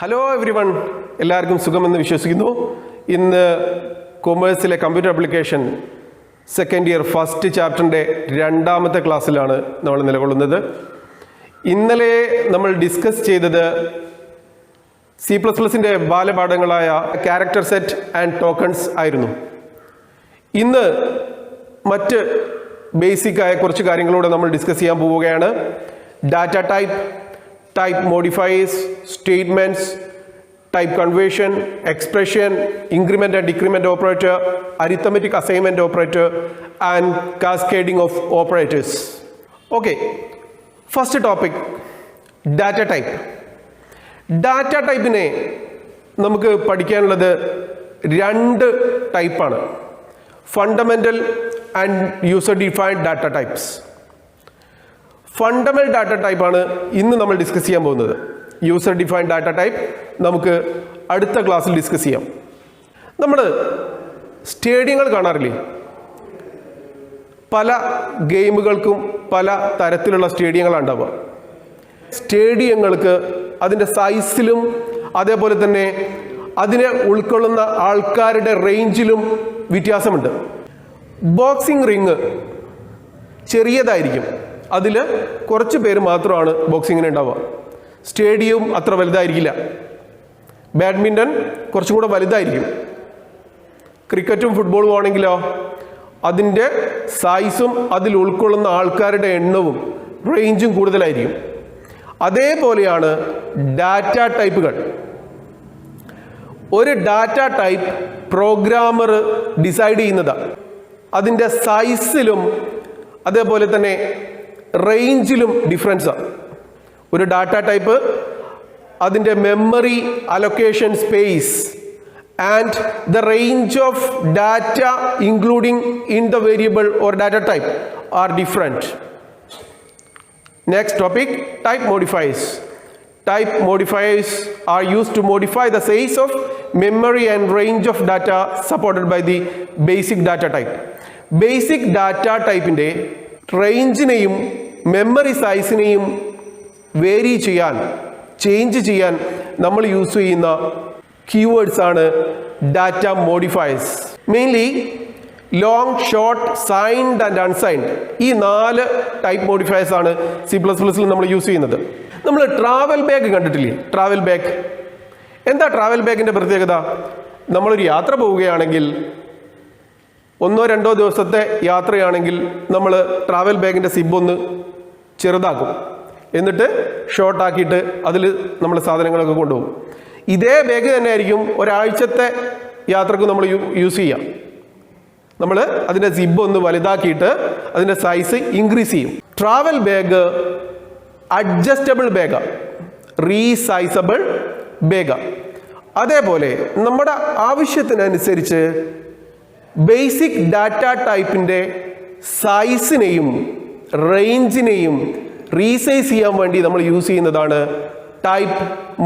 Hello every one, എല്ലാവർക്കും സുഖമെന്ന് വിശ്വസിക്കുന്നു. ഇന്ന് കൊമേഴ്സിലെ computer application second year first ചാപ്റ്ററിൻ്റെ രണ്ടാമത്തെ ക്ലാസ്സിലാണ് നമ്മൾ നിലകൊള്ളുന്നത്. ഇന്നലെ നമ്മൾ ഡിസ്കസ് ചെയ്തത് C++ൻ്റെ ബാലപാഠങ്ങളായ ക്യാരക്ടർ സെറ്റ് ആൻഡ് ടോക്കൺസ് ആയിരുന്നു. ഇന്ന് മറ്റ് ബേസിക്കായ കുറച്ച് കാര്യങ്ങളൂടെ നമ്മൾ ഡിസ്കസ് ചെയ്യാൻ പോവുകയാണ്. Data type modifiers, statements, type conversion, expression, increment and decrement operator, arithmetic assignment operator, and cascading of operators. Okay, first topic, data type. Data type ne നമുക്ക് പഠിക്കാനുള്ളത് രണ്ട് ടൈപ്പാണ്: fundamental and user defined data types. Fundamental data ടൈപ്പാണ് ഇന്ന് നമ്മൾ discuss ചെയ്യാൻ പോകുന്നത്. User defined data type നമുക്ക് അടുത്ത ക്ലാസ്സിൽ ഡിസ്കസ് ചെയ്യാം. നമ്മൾ സ്റ്റേഡിയങ്ങൾ കാണാറില്ലേ? പല ഗെയിമുകൾക്കും പല തരത്തിലുള്ള സ്റ്റേഡിയങ്ങളാണ് ഉണ്ടാവുക. സ്റ്റേഡിയങ്ങൾക്ക് അതിൻ്റെ സൈസിലും അതേപോലെ തന്നെ അതിനെ ഉൾക്കൊള്ളുന്ന ആൾക്കാരുടെ റേഞ്ചിലും വ്യത്യാസമുണ്ട്. ബോക്സിംഗ് റിങ് ചെറിയതായിരിക്കും, അതിൽ കുറച്ച് പേര് മാത്രമാണ് ബോക്സിങ്ങിന് ഉണ്ടാവുക. സ്റ്റേഡിയം അത്ര വലുതായിരിക്കില്ല. ബാഡ്മിൻ്റൺ കുറച്ചും കൂടെ വലുതായിരിക്കും. ക്രിക്കറ്റും ഫുട്ബോളും ആണെങ്കിലോ അതിൻ്റെ സൈസും അതിൽ ഉൾക്കൊള്ളുന്ന ആൾക്കാരുടെ എണ്ണവും റേഞ്ചും കൂടുതലായിരിക്കും. അതേപോലെയാണ് ഡാറ്റ ടൈപ്പുകൾ. ഒരു ഡാറ്റ ടൈപ്പ് പ്രോഗ്രാമർ ഡിസൈഡ് ചെയ്യുന്നതാണ്. അതിൻ്റെ സൈസിലും അതേപോലെ തന്നെ റേഞ്ചിലും ഡിഫറൻസാണ്. ഒരു ഡാറ്റ ടൈപ്പ് അതിൻ്റെ memory allocation space and the range of data including in the variable or data type are different. Next topic, type modifiers. Type modifiers are used to modify the size of memory and range of data supported by the basic data type. Basic data type-ന്റെ റേഞ്ചിനെയും memory സൈസിനെയും vary ചെയ്യാൻ, change ചെയ്യാൻ നമ്മൾ use ചെയ്യുന്ന keywords ആണ് data modifiers. Mainly long, short, signed and unsigned, ഈ 4 type modifiers ആണ് C++ൽ നമ്മൾ യൂസ് ചെയ്യുന്നത്. നമ്മൾ ട്രാവൽ ബാഗ് കണ്ടിട്ടില്ലേ? ട്രാവൽ ബാഗ് എന്താ? ട്രാവൽ ബാഗിൻ്റെ പ്രത്യേകത, നമ്മളൊരു യാത്ര പോവുകയാണെങ്കിൽ, 1-2 ദിവസത്തെ യാത്രയാണെങ്കിൽ നമ്മൾ ട്രാവൽ ബാഗിൻ്റെ സിബ് ഒന്ന് ചെറുതാക്കും, എന്നിട്ട് ഷോർട്ടാക്കിയിട്ട് അതിൽ നമ്മൾ സാധനങ്ങളൊക്കെ കൊണ്ടുപോകും. ഇതേ ബാഗ് തന്നെ ആയിരിക്കും ഒരാഴ്ചത്തെ യാത്രക്ക് നമ്മൾ യൂസ് ചെയ്യാം. നമ്മൾ അതിൻ്റെ സിബ് ഒന്ന് വലുതാക്കിയിട്ട് അതിൻ്റെ സൈസ് ഇൻക്രീസ് ചെയ്യും. ട്രാവൽ ബാഗ് അഡ്ജസ്റ്റബിൾ ബാഗാ, റീസൈസബിൾ ബാഗാ. അതേപോലെ നമ്മുടെ ആവശ്യത്തിനനുസരിച്ച് ബേസിക് ഡാറ്റ ടൈപ്പിൻ്റെ സൈസിനെയും റേഞ്ചിനെയും റീസൈസ് ചെയ്യാൻ വേണ്ടി നമ്മൾ യൂസ് ചെയ്യുന്നതാണ് type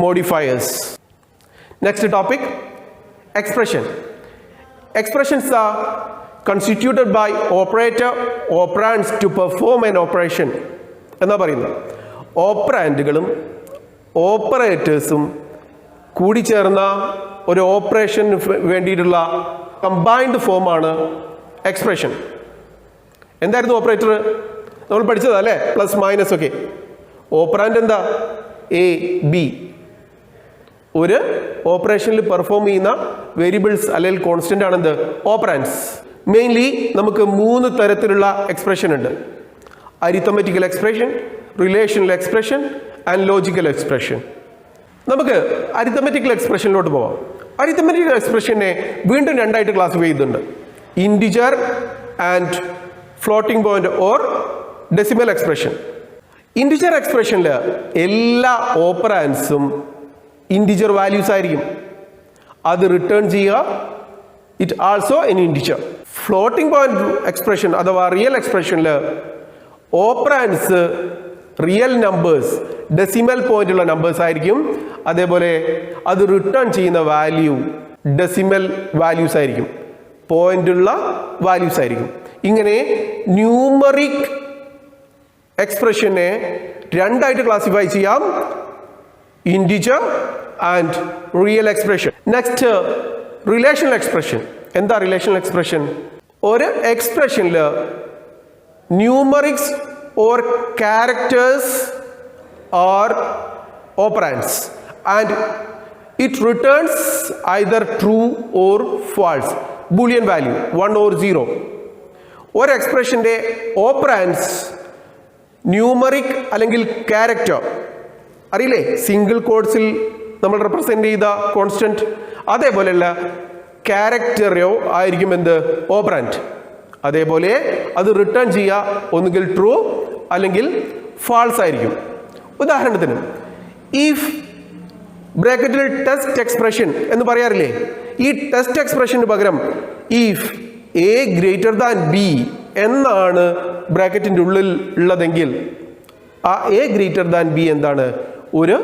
modifiers. Next topic, expression. Expressions are constituted by operator, operands to perform an operation എന്നാ പറയുന്നത്. ഓപ്പറാൻഡുകളും ഓപ്പറേറ്റേഴ്സും കൂടിച്ചേർന്ന ഒരു ഓപ്പറേഷന് വേണ്ടിയിട്ടുള്ള കമ്പൈൻഡ് ഫോമാണ് എക്സ്പ്രഷൻ. എന്തായിരുന്നു ഓപ്പറേറ്റർ? നമ്മൾ പഠിച്ചതാ അല്ലേ, പ്ലസ് മൈനസ് ഒക്കെ. ഓപ്പറാൻഡ് എന്താ? A, B. ഒരു ഓപ്പറേഷനിൽ പെർഫോം ചെയ്യുന്ന വേരിയബിൾസ് അല്ലെങ്കിൽ കോൺസ്റ്റന്റ് ആണ് എന്ത്? ഓപ്പറാൻഡ്സ്. മെയിൻലി നമുക്ക് 3 തരത്തിലുള്ള എക്സ്പ്രഷൻ ഉണ്ട്: arithmetical expression, relational expression and logical expression. നമുക്ക് അരിത്തമെറ്റിക്കൽ എക്സ്പ്രഷനിലോട്ട് പോവാം. അരിത്തമെറ്റിക്കൽ എക്സ്പ്രഷനെ വീണ്ടും 2 ആയിട്ട് ക്ലാസിഫൈ ചെയ്തിട്ടുണ്ട്: integer and floating point or decimal expression. Integer എക്സ്പ്രഷനിൽ എല്ലാ ഓപ്പറാൻഡ്സും ഇൻറ്റിജർ വാല്യൂസ് ആയിരിക്കും. അത് റിട്ടേൺ ചെയ്യുക, it also N integer. Floating point expression അഥവാ റിയൽ എക്സ്പ്രഷനിൽ ഓപ്പറാൻഡ്സ് റിയൽ നമ്പേഴ്സ്, ഡെസിമൽ പോയിന്റുള്ള നമ്പേഴ്സ് ആയിരിക്കും. അതേപോലെ അത് റിട്ടേൺ ചെയ്യുന്ന വാല്യൂ ഡെസിമൽ വാല്യൂസ് ആയിരിക്കും, പോയിന്റുള്ള വാല്യൂസ് ആയിരിക്കും. ഇങ്ങനെ ന്യൂമറിക് എക്സ്പ്രഷനെ 2 ആയിട്ട് ക്ലാസിഫൈ ചെയ്യാം: integer and real expression. Next, relational expression. എന്താ relational expression? ഒരു expressionൽ numerics or characters or operands and it returns either true or false, boolean value 1 or 0. ഒരു എക്സ്പ്രഷൻ്റെ ഓപ്പറാൻഡ്സ് numeric അല്ലെങ്കിൽ character അറിയില്ലേ, സിംഗിൾ കോഡ്സിൽ നമ്മൾ റെപ്രസെൻ്റ് ചെയ്ത കോൺസ്റ്റൻറ്റ്, അതേപോലെയുള്ള ക്യാരക്ടറോ ആയിരിക്കും എന്ത് ഓപ്പറാൻഡ്. അതേപോലെ അത് റിട്ടേൺ ചെയ്യുക ഒന്നുകിൽ ട്രൂ അല്ലെങ്കിൽ ഫാൾസ് ആയിരിക്കും. ഉദാഹരണത്തിന് ഇഫ് ബ്രാക്കറ്റിൽ ടെസ്റ്റ് എക്സ്പ്രഷൻ എന്ന് പറയാറില്ലേ, ഈ ടെസ്റ്റ് എക്സ്പ്രഷന് പകരം if A greater than B എന്നാണ് ബ്രാക്കറ്റിൻ്റെ ഉള്ളിൽ ഉള്ളതെങ്കിൽ ആ എ ഗ്രേറ്റർ ദാൻ ബി എന്താണ്, ഒരു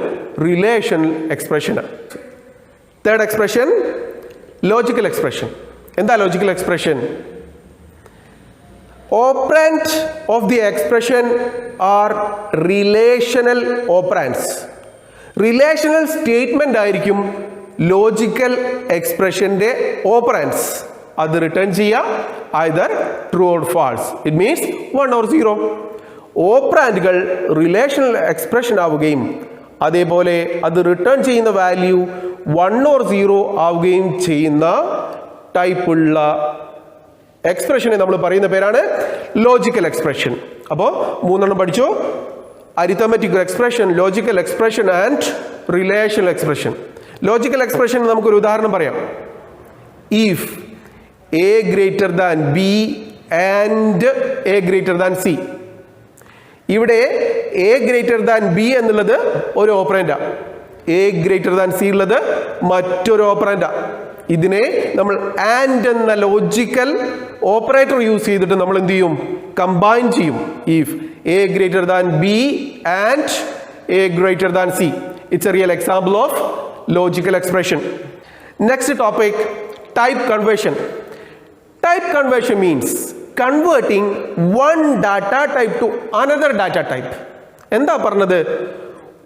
റിലേഷണൽ എക്സ്പ്രഷനാണ്. Third expression logical expression. എന്താ logical expression? Operand of the expression are relational operands. Relational statement ആയിരിക്കും ലോജിക്കൽ എക്സ്പ്രഷൻ്റെ ഓപ്പറാൻഡ്സ്. അത് റിട്ടേൺ ചെയ്യുക either true or false. It means 1 or 0. ഓപ്പറാൻഡുകൾ relational expression ആവുകയും അതേപോലെ അത് റിട്ടേൺ ചെയ്യുന്ന വാല്യൂ 1 or 0 ആവുകയും ചെയ്യുന്ന ടൈപ്പുള്ള എക്സ്പ്രഷനെ നമ്മൾ പറയുന്ന പേരാണ് ലോജിക്കൽ എക്സ്പ്രഷൻ. അപ്പോൾ 3 പഠിച്ചു: arithmetic expression, logical expression and relational expression. Logical expression നമുക്കൊരു ഉദാഹരണം പറയാം. If A greater than B and A greater than C. ഇവിടെ എ ഗ്രേറ്റർ ദാൻ ബി എന്നുള്ളത് ഒരു ഓപ്പറൻഡാണ്, എ ഗ്രേറ്റർ ദാൻ സി ഉള്ളത് മറ്റൊരു ഓപ്പറൻഡാണ്. ഇതിനെ നമ്മൾ ആൻഡ് എന്ന ലോജിക്കൽ ഓപ്പറേറ്റർ യൂസ് ചെയ്തിട്ട് നമ്മൾ എന്ത് ചെയ്യും, കമ്പൈൻ ചെയ്യും. If A greater than B and A greater than C. It's A real example of logical expression. Next topic, type conversion. Type conversion means converting one data type to another data type. എന്താ പറഞ്ഞത്?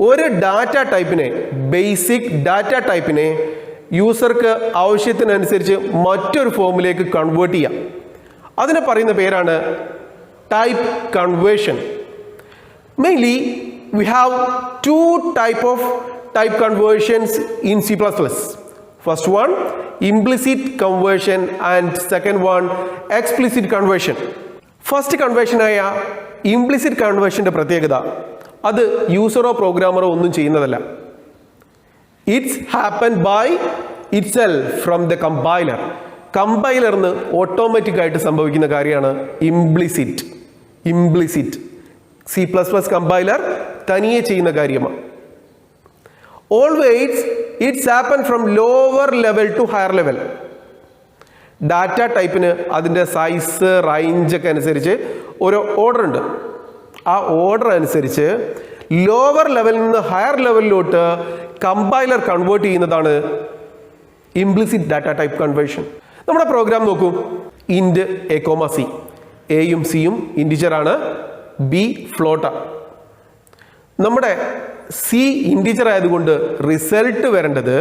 ഒരു data ടൈപ്പിനെ, basic data ടൈപ്പിനെ യൂസർക്ക് ആവശ്യത്തിനനുസരിച്ച് മറ്റൊരു ഫോമിലേക്ക് convert ചെയ്യാം. അതിനെ പറയുന്ന പേരാണ് type conversion. Mainly we have two type of type conversions in C++. First one, implicit conversion, and second one, explicit conversion. First കൺവേർഷനായ ഇംപ്ലിസിറ്റ് കൺവേർഷൻ്റെ പ്രത്യേകത, അത് യൂസറോ പ്രോഗ്രാമറോ ഒന്നും ചെയ്യുന്നതല്ല. Its happen by itself from the compiler. കമ്പൈലറിന് ഓട്ടോമാറ്റിക്കായിട്ട് സംഭവിക്കുന്ന കാര്യമാണ് ഇംപ്ലിസിറ്റ്. ഇംപ്ലിസിറ്റ് C++ കമ്പൈലർ തനിയെ ചെയ്യുന്ന കാര്യമാണ്. Always its happen from lower level to higher level. Data ടൈപ്പിന് അതിൻ്റെ സൈസ്, റേഞ്ചൊക്കെ അനുസരിച്ച് ഒരു ഓർഡർ ഉണ്ട്. ആ ഓർഡർ അനുസരിച്ച് ലോവർ ലെവലിൽ നിന്ന് ഹയർ ലെവലിലോട്ട് കമ്പൈലർ കൺവേർട്ട് ചെയ്യുന്നതാണ് ഇംപ്ലിസിറ്റ് ഡാറ്റ ടൈപ്പ് കൺവേർഷൻ. നമ്മുടെ പ്രോഗ്രാം നോക്കൂ. Int A comma C. എയും സിയും ഇൻറ്റിജറാണ്, ബി ഫ്ലോട്ടാണ്. നമ്മുടെ സി ഇൻറ്റിജർ ആയതുകൊണ്ട് റിസൾട്ട് വരേണ്ടത്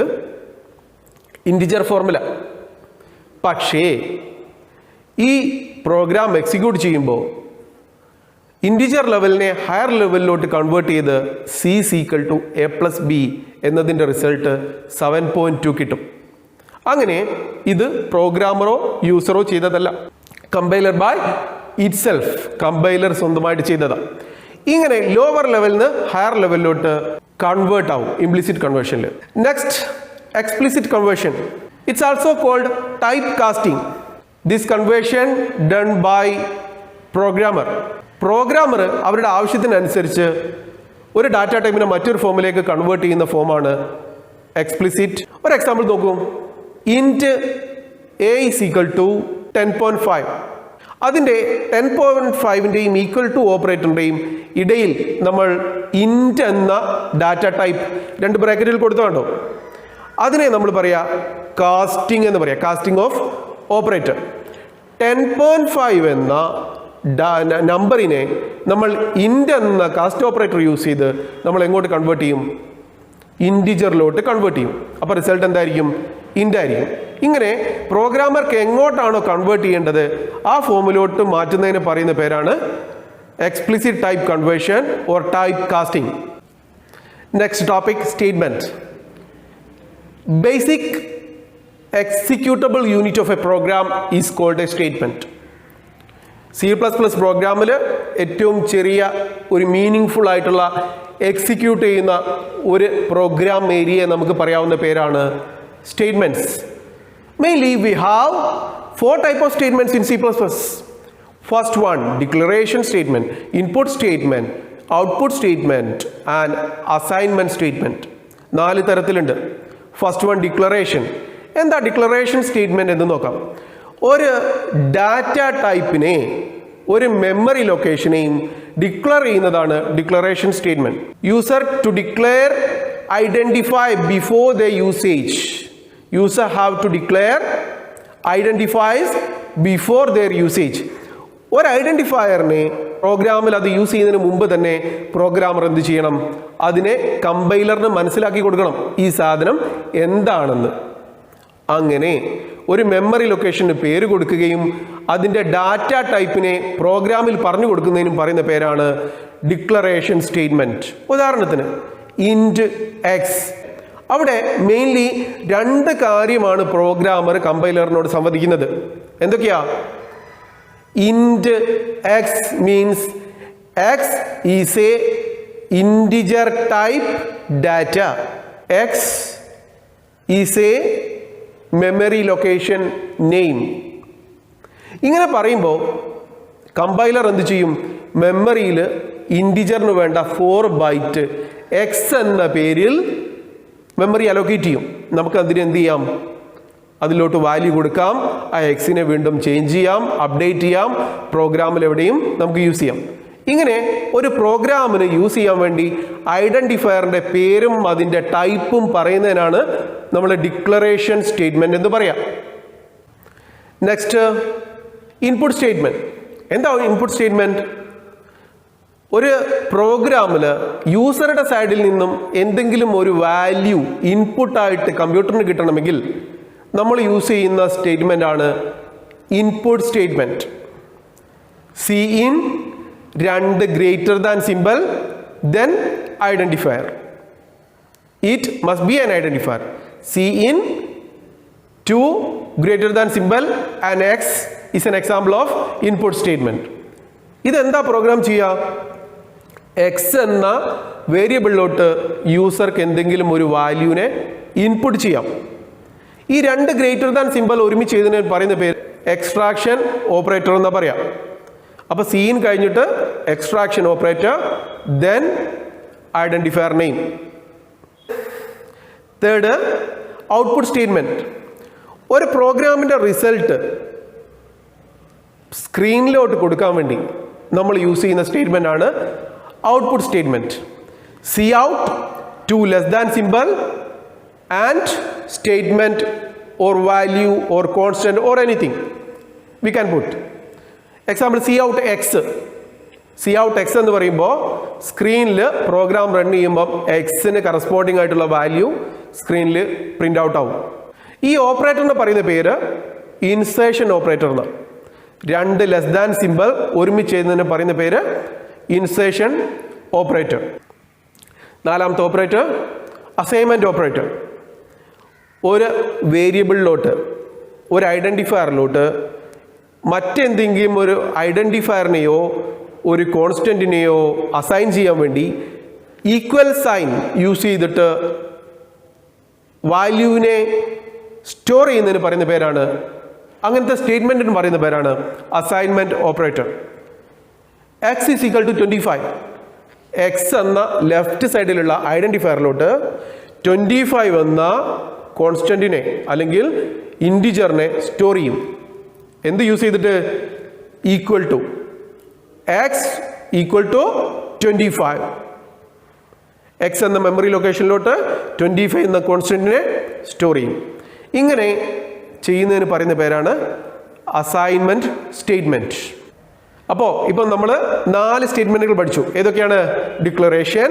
ഇൻറ്റിജർ ഫോർമുല. പക്ഷേ ഈ പ്രോഗ്രാം എക്സിക്യൂട്ട് ചെയ്യുമ്പോൾ ഇൻറ്റിജർ ലെവലിനെ ഹയർ ലെവലിലോട്ട് കൺവേർട്ട് ചെയ്ത് C equal to A plus B എന്നതിൻ്റെ റിസൾട്ട് 7.2 കിട്ടും. അങ്ങനെ ഇത് പ്രോഗ്രാമറോ യൂസറോ ചെയ്തതല്ല, കമ്പൈലർ ബൈ ഇറ്റ്സെൽഫ്, കമ്പൈലർ സ്വന്തമായിട്ട് ചെയ്തതാണ്. ഇങ്ങനെ ലോവർ ലെവലിൽ നിന്ന് ഹയർ ലെവലിലോട്ട് കൺവേർട്ട് ആവും ഇംപ്ലിസിറ്റ് കൺവേർഷനിൽ. Next, explicit conversion. Its also called type casting. This conversion done by programmer. Programmer അവരുടെ ആവശ്യത്തിനനുസരിച്ച് ഒരു ഡാറ്റ ടൈപ്പിനെ മറ്റൊരു ഫോമിലേക്ക് കൺവേർട്ട് ചെയ്യുന്ന ഫോമാണ് എക്സ്പ്ലിസിറ്റ്. ഒരു എക്സാമ്പിൾ നോക്കൂ. Int A is equal to 10.5. അതിൻ്റെ 10.5ൻ്റെയും ഈക്വൽ ടു ഓപ്പറേറ്ററിൻ്റെയും ഇടയിൽ നമ്മൾ ഇൻറ്റ് എന്ന ഡാറ്റ ടൈപ്പ് രണ്ട് ബ്രാക്കറ്റിൽ കൊടുത്തു കണ്ടോ, അതിനെ നമ്മൾ പറയാം കാസ്റ്റിംഗ് എന്ന് പറയാം, കാസ്റ്റിംഗ് ഓഫ് ഓപ്പറേറ്റർ. 10.5 എന്ന നമ്പറിനെ നമ്മൾ ഇൻറ്റ് എന്ന കാസ്റ്റ് ഓപ്പറേറ്റർ യൂസ് ചെയ്ത് നമ്മൾ എങ്ങോട്ട് കൺവേർട്ട് ചെയ്യും? ഇൻറ്റിജറിലോട്ട് കൺവേർട്ട് ചെയ്യും. അപ്പോൾ റിസൾട്ട് എന്തായിരിക്കും? ഇൻ്റ് ആയിരിക്കും. ഇങ്ങനെ പ്രോഗ്രാമർക്ക് എങ്ങോട്ടാണോ കൺവേർട്ട് ചെയ്യേണ്ടത് ആ ഫോമിലോട്ട് മാറ്റുന്നതിന് പറയുന്ന പേരാണ് explicit type conversion or type casting. Next topic statement. Basic executable unit of a program is called a statement. C++ പ്രോഗ്രാമിൽ ഏറ്റവും ചെറിയ ഒരു മീനിങ് ആയിട്ടുള്ള എക്സിക്യൂട്ട് ചെയ്യുന്ന ഒരു പ്രോഗ്രാം ഏരിയയെ നമുക്ക് പറയാവുന്ന പേരാണ് statements. Mainly we have 4 types of statements in C++. First one, declaration statement, input statement, output statement and assignment statement. 4 തരത്തിലുണ്ട്. First one, declaration. എന്താ ഡിക്ലറേഷൻ സ്റ്റേറ്റ്മെന്റ് എന്ന് നോക്കാം. ഒരു ഡാറ്റ ടൈപ്പിനെ ഒരു മെമ്മറി ലൊക്കേഷനെയും ഡിക്ലെയർ ചെയ്യുന്നതാണ് declaration statement. User to declare identify before the usage. User have to declare identifiers before their usage. ഒരു ഐഡന്റിഫയറിനെ പ്രോഗ്രാമിൽ അത് യൂസ് ചെയ്യുന്നതിന് മുമ്പ് തന്നെ പ്രോഗ്രാമർ എന്ത് ചെയ്യണം? അതിനെ കമ്പൈലറിന് മനസ്സിലാക്കി കൊടുക്കണം ഈ സാധനം എന്താണെന്ന്. അങ്ങനെ ഒരു മെമ്മറി ലൊക്കേഷന് പേര് കൊടുക്കുകയും അതിൻ്റെ ഡാറ്റ ടൈപ്പിനെ പ്രോഗ്രാമിൽ പറഞ്ഞു കൊടുക്കുന്നതിനും പറയുന്ന പേരാണ് ഡിക്ലറേഷൻ സ്റ്റേറ്റ്മെന്റ്. ഉദാഹരണത്തിന് ഇൻറ്റ് എക്സ്. അവിടെ മെയിൻലി 2 കാര്യമാണ് പ്രോഗ്രാമർ കമ്പൈലറിനോട് സംവദിക്കുന്നത്. എന്തൊക്കെയാ? Int X means X is a integer type data. X is a memory location name. ഇങ്ങനെ പറയുമ്പോൾ കമ്പൈലർ എന്ത് ചെയ്യും? മെമ്മറിയിൽ ഇൻറ്റിജറിന് വേണ്ട 4 ബൈറ്റ് എക്സ് എന്ന പേരിൽ മെമ്മറി അലോക്കേറ്റ് ചെയ്യും. നമുക്ക് അതിന് എന്ത് ചെയ്യാം? അതിലോട്ട് വാല്യൂ കൊടുക്കാം. ആ എക്സിനെ വീണ്ടും ചേഞ്ച് ചെയ്യാം, അപ്ഡേറ്റ് ചെയ്യാം, പ്രോഗ്രാമിൽ എവിടെയും നമുക്ക് യൂസ് ചെയ്യാം. ഇങ്ങനെ ഒരു പ്രോഗ്രാമിന് യൂസ് ചെയ്യാൻ വേണ്ടി ഐഡന്റിഫയറിന്റെ പേരും അതിൻ്റെ ടൈപ്പും പറയുന്നതിനാണ് നമ്മൾ ഡിക്ലറേഷൻ സ്റ്റേറ്റ്മെന്റ് എന്ന് പറയാം. Next input statement. എന്താ ഇൻപുട്ട് സ്റ്റേറ്റ്മെന്റ്? ഒരു പ്രോഗ്രാമിൽ യൂസറുടെ സൈഡിൽ നിന്നും എന്തെങ്കിലും ഒരു വാല്യൂ ഇൻപുട്ടായിട്ട് കമ്പ്യൂട്ടറിന് കിട്ടണമെങ്കിൽ നമ്മൾ യൂസ് ചെയ്യുന്ന സ്റ്റേറ്റ്മെന്റ് ആണ് input statement. Cin 2 greater than symbol then identifier. It must be an identifier. Cin 2 greater than symbol and X is an example of input statement. ഇതെന്താ പ്രോഗ്രാം ചെയ്യുക? എക്സ് എന്ന വേരിയബിളിലോട്ട് യൂസർക്ക് എന്തെങ്കിലും ഒരു വാല്യൂവിനെ ഇൻപുട്ട് ചെയ്യാം. ഈ 2 ഗ്രേറ്റർ ദാൻ സിമ്പൽ ഒരുമിച്ച് ചെയ്തതിന് പറയുന്ന പേര് എക്സ്ട്രാക്ഷൻ ഓപ്പറേറ്റർ എന്നാ പറയാം. അപ്പോൾ സീൻ കഴിഞ്ഞിട്ട് extraction operator then identifier name. Third, output statement. ഒരു പ്രോഗ്രാമിന്റെ റിസൾട്ട് സ്ക്രീനിലോട്ട് കൊടുക്കാൻ വേണ്ടി നമ്മൾ യൂസ് ചെയ്യുന്ന സ്റ്റേറ്റ്മെന്റ് ആണ് output statement. Cout 2 less than symbol and statement or value or constant or anything we can put. Example Cout x. Cout x എന്ന് പറയുമ്പോൾ സ്ക്രീനിൽ പ്രോഗ്രാം റൺ ചെയ്യുമ്പോൾ എക്സിന് കറസ്പോണ്ടിങ് ആയിട്ടുള്ള വാല്യൂ സ്ക്രീനിൽ പ്രിന്റ് ഔട്ട് ആവും. ഈ ഓപ്പറേറ്ററിന് പറയുന്ന പേര് ഇൻസേർഷൻ ഓപ്പറേറ്റർ എന്ന്. 2 ലെസ് ദാൻ സിമ്പൽ ഒരുമിച്ച് ചെയ്യുന്നതിന് പറയുന്ന പേര് ഇൻസേർഷൻ ഓപ്പറേറ്റർ. 4ാമത്തെ ഓപ്പറേറ്റർ അസൈൻമെന്റ് ഓപ്പറേറ്റർ. ഒരു വേരിയബിളിലോട്ട് ഒരു ഐഡന്റിഫയറിലോട്ട് മറ്റെന്തെങ്കിലും ഒരു ഐഡന്റിഫയറിനെയോ ഒരു കോൺസ്റ്റന്റിനെയോ അസൈൻ ചെയ്യാൻ വേണ്ടി ഈക്വൽ സൈൻ യൂസ് ചെയ്തിട്ട് വാല്യൂവിനെ സ്റ്റോർ ചെയ്യുന്നതിന് പറയുന്ന പേരാണ്, അങ്ങനത്തെ സ്റ്റേറ്റ്മെന്റിന് പറയുന്ന പേരാണ് assignment operator. X is equal to 25. X എന്ന ലെഫ്റ്റ് സൈഡിലുള്ള ഐഡന്റിഫയറിലോട്ട് 25 എന്ന കോൺസ്റ്റന്റിനെ അല്ലെങ്കിൽ ഇൻറ്റിജറിനെ സ്റ്റോർ ചെയ്യും. എന്ത് യൂസ് ചെയ്തിട്ട്? Equal to x equal to 25. X എന്ന മെമ്മറി ലൊക്കേഷനിലോട്ട് 25 എന്ന കോൺസ്റ്റന്റിനെ സ്റ്റോർ ചെയ്യും. ഇങ്ങനെ ചെയ്യുന്നതിന് പറയുന്ന പേരാണ് അസൈൻമെന്റ് സ്റ്റേറ്റ്മെന്റ്. അപ്പോൾ ഇപ്പം നമ്മൾ 4 സ്റ്റേറ്റ്മെന്റുകൾ പഠിച്ചു. ഏതൊക്കെയാണ്? Declaration,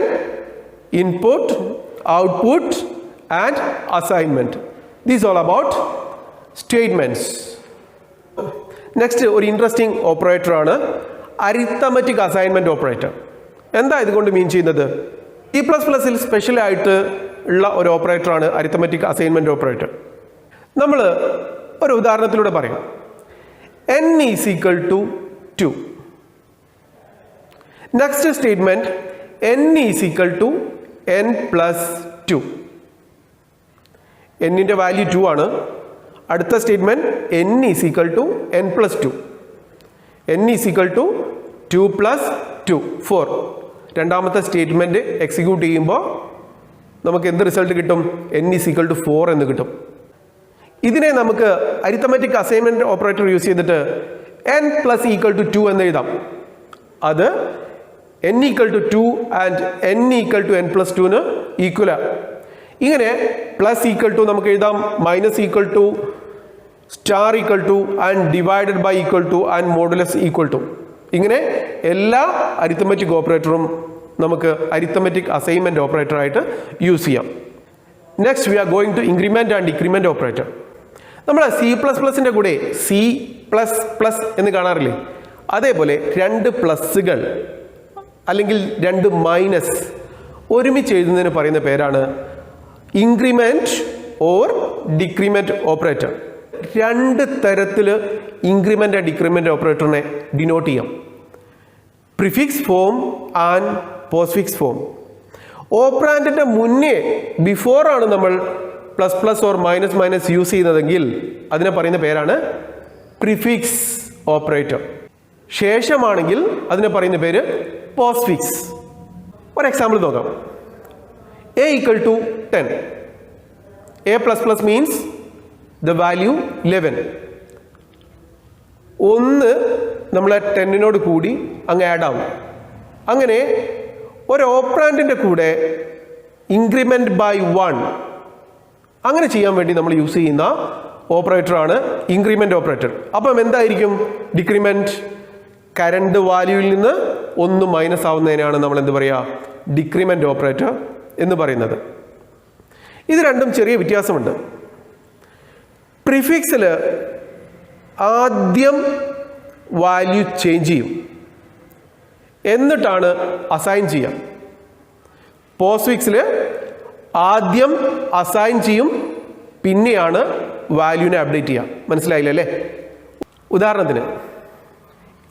input, output and assignment. These all about statements. Next ഒരു ഇൻട്രസ്റ്റിംഗ് ഓപ്പറേറ്റർ ആണ് അരിത്തമെറ്റിക് അസൈൻമെന്റ് ഓപ്പറേറ്റർ. എന്താ ഇതുകൊണ്ട് മീൻ ചെയ്യുന്നത്? C++ൽ സ്പെഷ്യൽ ആയിട്ട് ഉള്ള ഒരു ഓപ്പറേറ്ററാണ് അരിത്തമെറ്റിക് അസൈൻമെന്റ് ഓപ്പറേറ്റർ. നമ്മൾ ഒരു ഉദാഹരണത്തിലൂടെ പറയാം. n is equal to 2. Next statement, n is equal to n plus 2. n ന്റെ വാല്യൂ 2 ആണ്. അടുത്ത statement n is equal to n plus 2. n is equal to 2 plus 2, 4. രണ്ടാമത്തെ സ്റ്റേറ്റ്മെന്റ് എക്സിക്യൂട്ട് ചെയ്യുമ്പോൾ നമുക്ക് എന്ത് റിസൾട്ട് കിട്ടും? n is equal to 4 എന്ന് കിട്ടും. ഇതിനെ നമുക്ക് അരിത്തമെറ്റിക് അസൈൻമെന്റ് ഓപ്പറേറ്റർ യൂസ് ചെയ്തിട്ട് n plus equal to 2 എന്ന് എഴുതാം. അത് n equal to 2 and n equal to n plus 2 equal. ഇങ്ങനെ പ്ലസ് ഈക്വൽ ടു നമുക്ക് എഴുതാം, minus equal to, star equal to and divided by equal to and modulus equal to. ഇങ്ങനെ എല്ലാ arithmetic ഓപ്പറേറ്ററും നമുക്ക് അരിത്തമെറ്റിക് അസൈൻമെന്റ് ഓപ്പറേറ്റർ ആയിട്ട് use ചെയ്യാം. Next we are going to increment and decrement operator. നമ്മൾ C++ന്റെ കൂടെ C++ എന്ന് കാണാറില്ലേ? അതേപോലെ രണ്ട് പ്ലസ്സുകൾ അല്ലെങ്കിൽ രണ്ട് മൈനസ് ഒരുമിച്ച് എഴുതുന്നതിന് പറയുന്ന പേരാണ് ഇൻക്രിമെന്റ് ഓർ ഡിക്രിമെന്റ് ഓപ്പറേറ്റർ. രണ്ട് തരത്തിൽ ഇൻക്രിമെന്റ് ആൻഡ് ഡിക്രിമെന്റ് ഓപ്പറേറ്ററിനെ ഡിനോട്ട് ചെയ്യാം. Prefix form and postfix form. ഓപ്പറാൻഡിന്റെ മുന്നേ ബിഫോർ ആണ് നമ്മൾ plus plus or minus minus use ചെയ്യുന്നതെങ്കിൽ അതിനെ പറയുന്ന പേരാണ് പ്രിഫിക്സ് ഓപ്പറേറ്റർ. ശേഷമാണെങ്കിൽ അതിനെ പറയുന്ന പേര് പോസ്റ്റ്ഫിക്സ്. ഒരു എക്സാമ്പിൾ നോക്കാം. a equal to 10. a plus plus means the value 11. 1 നമ്മൾ 10നോട് കൂടി അങ്ങ് ആഡ് ആവും. അങ്ങനെ ഒരു ഓപ്പറാൻഡിന്റെ കൂടെ ഇൻക്രിമെന്റ് ബൈ 1 അങ്ങനെ ചെയ്യാൻ വേണ്ടി നമ്മൾ യൂസ് ചെയ്യുന്ന ഓപ്പറേറ്ററാണ് ഇൻക്രിമെന്റ് ഓപ്പറേറ്റർ. അപ്പം എന്തായിരിക്കും ഡിക്രിമെന്റ്? കറണ്ട് വാല്യൂവിൽ നിന്ന് 1 മൈനസ് ആവുന്നതിനാണ് നമ്മൾ എന്ത് പറയുക? ഡിക്രിമെന്റ് ഓപ്പറേറ്റർ എന്ന് പറയുന്നത്. ഇത് രണ്ടും ചെറിയ വ്യത്യാസമുണ്ട്. പ്രിഫിക്സിൽ ആദ്യം വാല്യൂ ചേഞ്ച് ചെയ്യും, എന്നിട്ടാണ് അസൈൻ ചെയ്യുക. പോസ്റ്റ്ഫിക്സിൽ ആദ്യം അസൈൻ ചെയ്യും, പിന്നെയാണ് വാല്യൂവിനെ അപ്ഡേറ്റ് ചെയ്യുക. മനസ്സിലായില്ലേ? ഉദാഹരണത്തിന്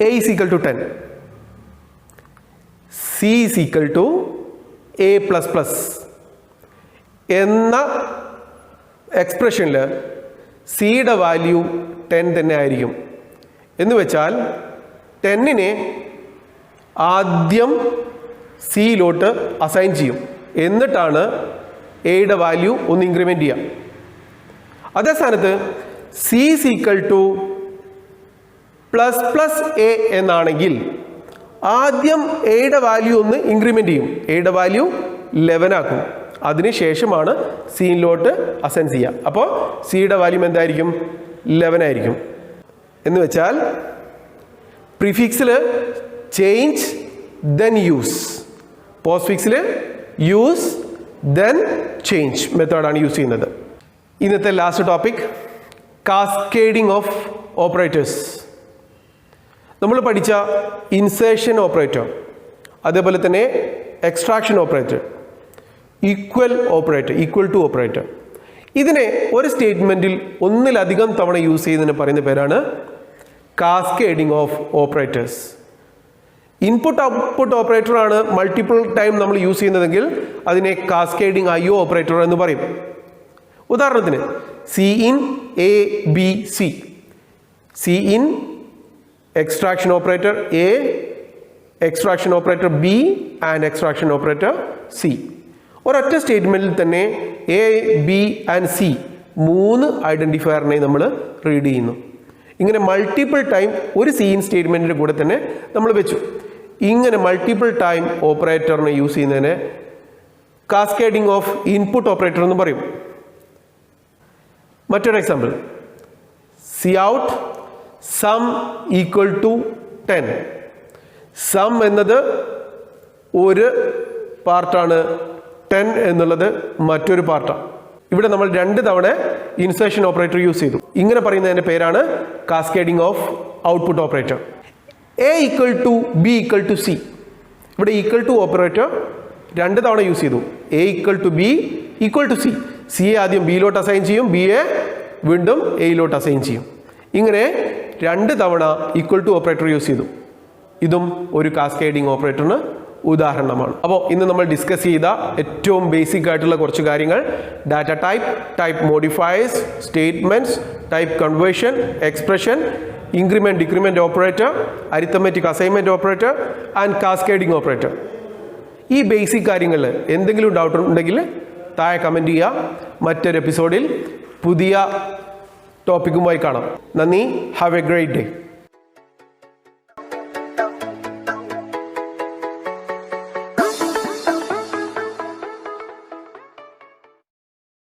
a is equal to 10, c is equal to a plus plus എന്ന എക്സ്പ്രഷനിൽ സിയുടെ വാല്യൂ 10 തന്നെ ആയിരിക്കും. എന്ന് വെച്ചാൽ 10നെ ആദ്യം സിയിലോട്ട് അസൈൻ ചെയ്യും, എന്നിട്ടാണ് എയുടെ വാല്യൂ ഒന്ന് ഇൻക്രിമെന്റ് ചെയ്യുക. അതേ സ്ഥാനത്ത് C is equal two plus plus A എന്നാണെങ്കിൽ ആദ്യം എയുടെ വാല്യൂ ഒന്ന് ഇൻക്രിമെന്റ് ചെയ്യും, എയുടെ വാല്യൂ 11 ആക്കും. അതിനുശേഷമാണ് സിയിലോട്ട് അസൈൻ ചെയ്യുക. അപ്പോൾ സിയുടെ വാല്യൂ എന്തായിരിക്കും? 11 ആയിരിക്കും. എന്ന് വെച്ചാൽ പ്രിഫിക്സിൽ ചേഞ്ച് ദെൻ യൂസ്, പോസ്റ്റ്ഫിക്സിൽ യൂസ് ദെൻ ചേഞ്ച് മെത്തേഡാണ് യൂസ് ചെയ്യുന്നത്. ഇന്നത്തെ last topic cascading of operators. നമ്മൾ പഠിച്ച ഇൻസേർഷൻ ഓപ്പറേറ്റർ, അതേപോലെ തന്നെ extraction operator, equal operator, equal to operator, ഇതിനെ ഒരു സ്റ്റേറ്റ്മെന്റിൽ ഒന്നിലധികം തവണ യൂസ് ചെയ്യുന്നതിന് പറയുന്ന പേരാണ് cascading of operators. Input output operator ആണ് മൾട്ടിപ്പിൾ ടൈം നമ്മൾ യൂസ് ചെയ്യുന്നതെങ്കിൽ അതിനെ കാസ്കേഡിംഗ് IO ഓപ്പറേറ്റർ എന്ന് പറയും. ഉദാഹരണത്തിന് C in A B C, C in extraction operator A, extraction operator B and extraction operator C. ഒരൊറ്റ സ്റ്റേറ്റ്മെന്റിൽ തന്നെ എ ബി ആൻഡ് സി 3 ഐഡന്റിഫയറിനെ നമ്മൾ റീഡ് ചെയ്യുന്നു. ഇങ്ങനെ മൾട്ടിപ്പിൾ ടൈം ഒരു സി ഇൻ സ്റ്റേറ്റ്മെന്റിന്റെ കൂടെ തന്നെ നമ്മൾ വെച്ചു. ഇങ്ങനെ മൾട്ടിപ്പിൾ ടൈം ഓപ്പറേറ്ററിനെ യൂസ് ചെയ്യുന്നതിനെ കാസ്കേഡിംഗ് ഓഫ് ഇൻപുട്ട് ഓപ്പറേറ്റർ എന്ന് പറയും. മറ്റൊരു example, c out sum equal to 10. Sum എന്നത് ഒരു പാർട്ടാണ്, 10 എന്നുള്ളത് മറ്റൊരു പാർട്ടാണ്. ഇവിടെ നമ്മൾ 2 തവണ ഇൻസേർഷൻ ഓപ്പറേറ്റർ യൂസ് ചെയ്തു. ഇങ്ങനെ പറയുന്നതിൻ്റെ പേരാണ് cascading of output operator. A equal to B equal to C. ഇവിടെ ഈക്വൽ ടു ഓപ്പറേറ്റർ 2 തവണ യൂസ് ചെയ്തു. A equal to B equal to C. C യെ ആദ്യം Bയിലോട്ട് അസൈൻ ചെയ്യും, B യെ വീണ്ടും Aയിലോട്ട് അസൈൻ ചെയ്യും. ഇങ്ങനെ 2 തവണ ഈക്വൽ ടു ഓപ്പറേറ്റർ യൂസ് ചെയ്തു. ഇതും ഒരു കാസ്കേഡിംഗ് ഓപ്പറേറ്ററിന് ഉദാഹരണമാണ്. അപ്പോൾ ഇന്ന് നമ്മൾ ഡിസ്കസ് ചെയ്ത ഏറ്റവും ബേസിക് ആയിട്ടുള്ള കുറച്ച് കാര്യങ്ങൾ: data type, type modifiers, statements, type conversion, expression, increment decrement operator, arithmetic assignment operator and cascading operator. ഈ ബേസിക് കാര്യങ്ങളിൽ എന്തെങ്കിലും ഡൗട്ട് ഉണ്ടെങ്കിൽ താഴെ കമൻറ്റ് ചെയ്യുക. മറ്റൊരു എപ്പിസോഡിൽ പുതിയ ടോപ്പിക്കുമായി കാണാം. നന്ദി. Have A great day.